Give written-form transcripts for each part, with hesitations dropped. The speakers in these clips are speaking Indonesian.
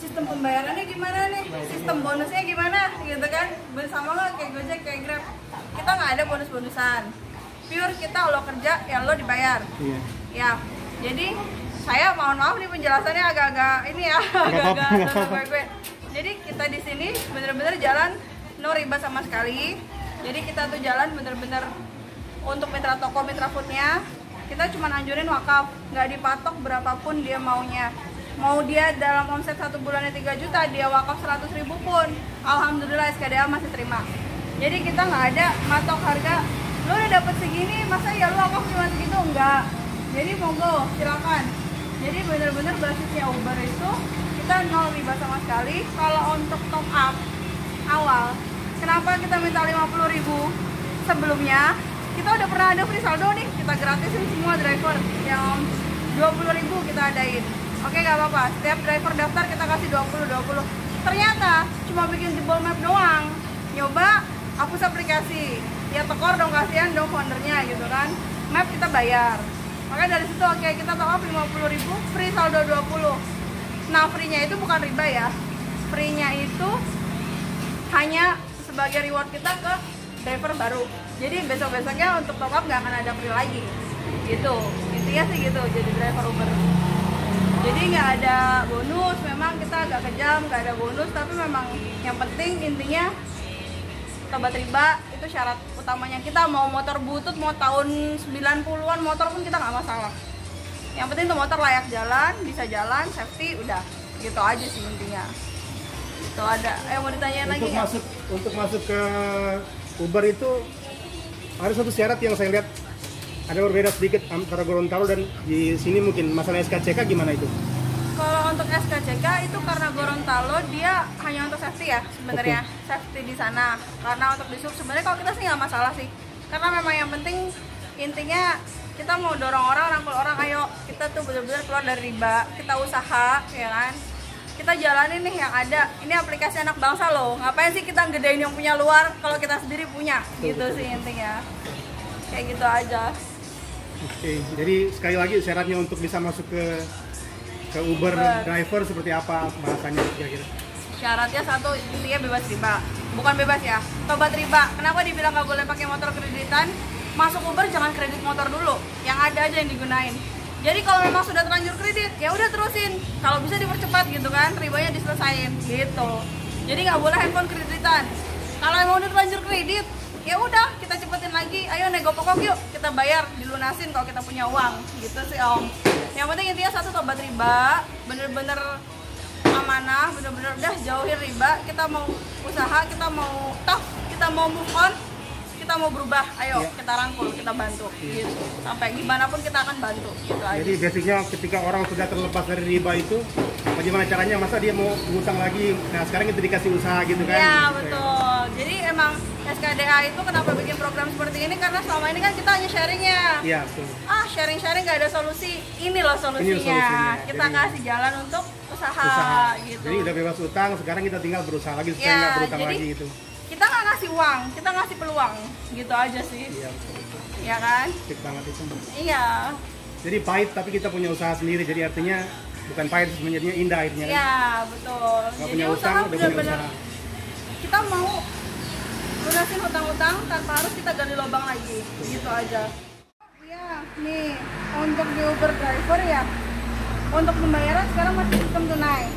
sistem pembayarannya gimana nih, sistem bonusnya gimana gitu kan, bersama nggak kayak Gojek, kayak Grab. Kita nggak ada bonus-bonusan, pure kita lo kerja ya lo dibayar. Ya, jadi saya mohon maaf nih penjelasannya agak-agak ini ya, agak-agak gue. Jadi kita di sini bener-bener jalan no riba sama sekali. Jadi kita tuh jalan bener-bener untuk mitra toko, mitra foodnya kita cuma anjurin wakaf, nggak dipatok berapapun dia maunya. Mau dia dalam omset 1 bulannya 3 juta, dia wakaf 100.000 pun, alhamdulillah SKDA masih terima. Jadi kita nggak ada matok harga, lo udah dapet segini, masa ya lo wakaf cuma segitu, enggak. Jadi monggo, silakan. Jadi bener-bener basisnya Uber itu kita nol riba sama sekali. Kalau untuk top up awal, kenapa kita minta 50.000 sebelumnya? Kita udah pernah ada free saldo nih, kita gratisin semua driver yang 20.000 kita adain. Oke, nggak apa-apa, setiap driver daftar kita kasih 20. Ternyata cuma bikin jebol map doang, nyoba hapus aplikasi, ya tekor dong, kasihan dong foundernya gitu kan. Map kita bayar, makanya dari situ oke, kita top up 50.000, free saldo 20. Nah, free-nya itu bukan riba ya, free-nya itu hanya sebagai reward kita ke driver baru. Jadi besok-besoknya untuk top up nggak akan ada free lagi gitu, intinya sih gitu jadi driver Uber. Jadi nggak ada bonus, memang kita agak kejam, nggak ada bonus, tapi memang yang penting intinya tobat riba itu syarat utamanya. Kita mau motor butut, mau tahun 90-an motor pun kita nggak masalah. Yang penting tuh motor layak jalan, bisa jalan, safety, udah gitu aja sih intinya. Itu ada, mau ditanyain lagi ya? Untuk masuk ke Uber itu ada satu syarat yang saya lihat ada berbeda sedikit antara Gorontalo dan di sini, mungkin masalah SKCK gimana itu? Kalau untuk SKCK itu karena Gorontalo dia hanya untuk safety ya sebenarnya, safety di sana. Karena untuk di sub sebenarnya kalau kita sih nggak masalah sih, karena memang yang penting intinya kita mau dorong orang, rangkul orang, ayo kita tuh benar-benar keluar dari riba, kita usaha ya kan, kita jalanin nih yang ada. Ini aplikasi anak bangsa loh, ngapain sih kita gedein yang punya luar kalau kita sendiri punya, gitu sih intinya, kayak gitu aja. Oke, jadi sekali lagi syaratnya untuk bisa masuk ke Uber driver seperti apa bahasanya kira-kira? Syaratnya satu, intinya bebas riba, bukan bebas ya, tobat riba. Kenapa dibilang nggak boleh pakai motor kreditan? Masuk Uber jangan kredit motor dulu, yang ada aja yang digunain. Jadi kalau memang sudah terlanjur kredit, ya udah terusin. Kalau bisa dipercepat gitu kan, ribanya diselesain gitu. Jadi nggak boleh handphone kreditan. Kalau emang udah terlanjur kredit, ya udah kita cepetin lagi. Ayo nego pokok yuk, kita bayar, dilunasin kalau kita punya uang. Gitu sih Om. Yang penting intinya satu, tobat riba, bener-bener amanah, bener-bener udah jauhin riba. Kita mau usaha, kita mau tough, kita mau move on, kita mau berubah, ayo kita rangkul, kita bantu gitu. Sampai gimana pun kita akan bantu gitu aja. Jadi basicnya ketika orang sudah terlepas dari riba itu, bagaimana caranya, masa dia mau ngutang lagi, nah sekarang itu dikasih usaha gitu kan? Iya betul, jadi emang SKDA itu kenapa bikin program seperti ini, karena selama ini kan kita hanya sharingnya. Iya betul. Sharing-sharing gak ada solusi, ini loh solusinya. Kita jadi, kasih jalan untuk usaha gitu. Jadi udah bebas utang, sekarang kita tinggal berusaha lagi supaya nggak berutang lagi gitu. Kita nggak ngasih uang, kita ngasih peluang, gitu aja sih. Iya betul. Iya kan? Asik banget itu. Iya. Jadi pahit tapi kita punya usaha sendiri, jadi artinya bukan pahit, menjadinya indah akhirnya. Iya betul. Nggak jadi punya usaha utang, udah punya usaha. Kita mau lunasin hutang-hutang tanpa harus kita gali lubang lagi, gitu aja. Iya, nih untuk di Uber driver ya, untuk pembayaran sekarang masih sistem tunai.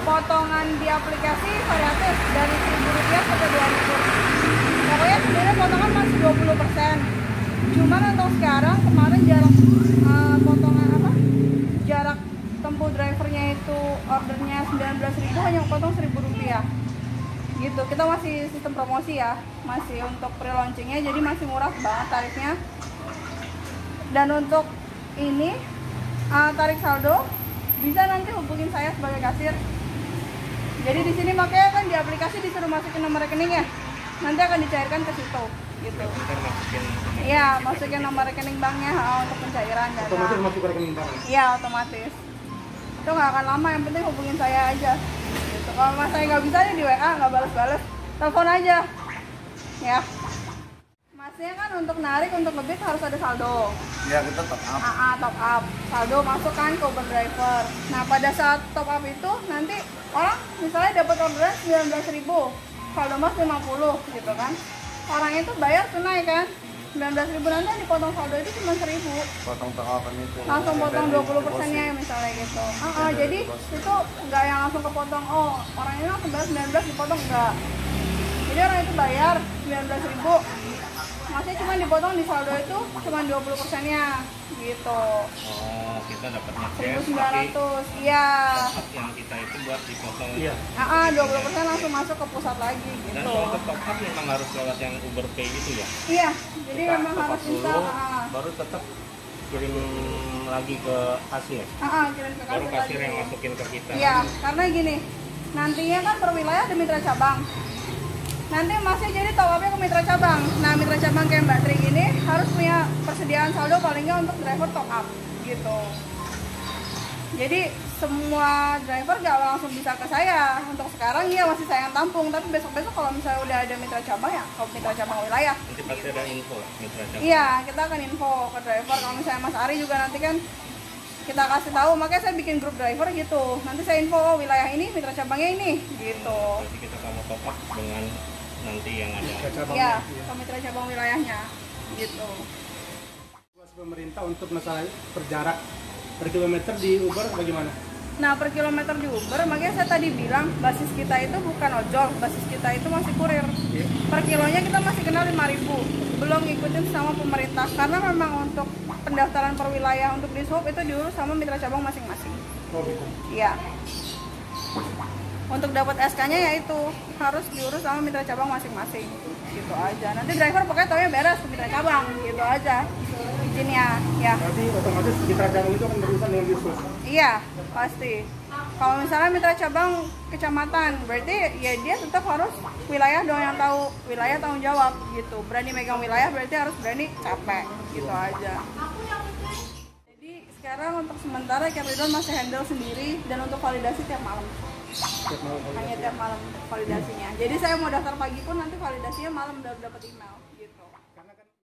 Potongan di aplikasi variatif dari Rp1.000 sampai Rp2.000. Pokoknya sebenarnya potongan masih 20%. Cuman untuk sekarang kemarin jarak potongan jarak tempuh drivernya itu ordernya 19.000 hanya potong Rp1.000. Gitu. Kita masih sistem promosi ya, masih untuk pre-launchingnya, jadi masih murah banget tarifnya. Dan untuk ini tarik saldo bisa nanti hubungin saya sebagai kasir. Jadi di sini makanya kan di aplikasi disuruh masukin nomor rekening ya, nanti akan dicairkan ke situ gitu. Iya, masukin nomor rekening banknya untuk pencairan dana. Otomatis masuk ke rekening bank? Iya, otomatis. Itu nggak akan lama, yang penting hubungin saya aja gitu. Kalau mas saya nggak bisa nih di WA, nggak balas-balas, telepon aja ya. Masnya kan untuk narik, untuk ngebit harus ada saldo. Ya, kita top up. Top up, saldo masuk kan ke Uber driver. Nah pada saat top up itu nanti orang misalnya dapat orderan 19.000, saldo mas 50 gitu kan, orang itu bayar tunai kan, 19.000 nanti yang dipotong saldo itu cuma 1.000, potong pengawasan itu langsung potong 20%-nya misalnya gitu. Jadi itu nggak yang langsung kepotong, oh orang ini langsung bayar 19 dipotong, enggak. Jadi orang itu bayar 19.000, masnya cuma dipotong di saldo itu cuma 20%-nya gitu. Oh, kita dapatnya cash 1.900, iya. Yang kita itu buat dipotong. Iya. 20% langsung masuk ke pusat lagi gitu. Dan untuk top up memang harus lewat yang Uber Pay itu ya. Iya, jadi Kita memang top up harus dulu, install. baru tetap kirim lagi ke kasir. Kirim ke Baru kasir kasir lagi. yang masukin ke kita. Iya, karena gini, nantinya kan per wilayah ada mitra cabang. Nanti masih jadi top up-nya ke mitra cabang. Nah, mitra cabang kayak Mbak Tri ini harus punya persediaan saldo paling nggak untuk driver top up gitu. Jadi semua driver nggak langsung bisa ke saya. Untuk sekarang iya masih saya yang tampung, tapi besok-besok kalau misalnya udah ada mitra cabang ya ke mitra cabang wilayah. Nanti pasti ada info mitra cabang. Iya, kita akan info ke driver. Kalau misalnya Mas Ari juga nanti kan kita kasih tahu, makanya saya bikin grup driver gitu. Nanti saya info, oh, wilayah ini mitra cabangnya ini gitu. Jadi kita kalau top up dengan nanti yang ada. Iya, ke mitra cabang wilayahnya gitu. Pemerintah untuk masalah perjarak per kilometer di Uber bagaimana? Nah, per kilometer di Uber, makanya saya tadi bilang basis kita itu bukan ojol, basis kita itu masih kurir. Per kilonya kita masih kenal 5.000, belum ngikutin sama pemerintah karena memang untuk pendaftaran per wilayah untuk di Sub itu diurus sama mitra cabang masing-masing. Oh gitu. Iya. Untuk dapat SK-nya ya itu harus diurus sama mitra cabang masing-masing. Gitu aja. Nanti driver pokoknya taunya beres ke mitra cabang, gitu aja. Izinnya, ya. Berarti otomatis mitra cabang itu akan berurusan dengan Dirsus. Iya, pasti. Kalau misalnya mitra cabang kecamatan, berarti ya dia tetap harus wilayah dong yang tahu, wilayah tanggung jawab gitu. Berani megang wilayah berarti harus berani capek, gitu aja. Jadi sekarang untuk sementara Capridon masih handle sendiri dan untuk validasi tiap malam. Hanya tiap malam validasinya. Jadi saya mau daftar pagi pun nanti validasinya malam udah dapat email gitu.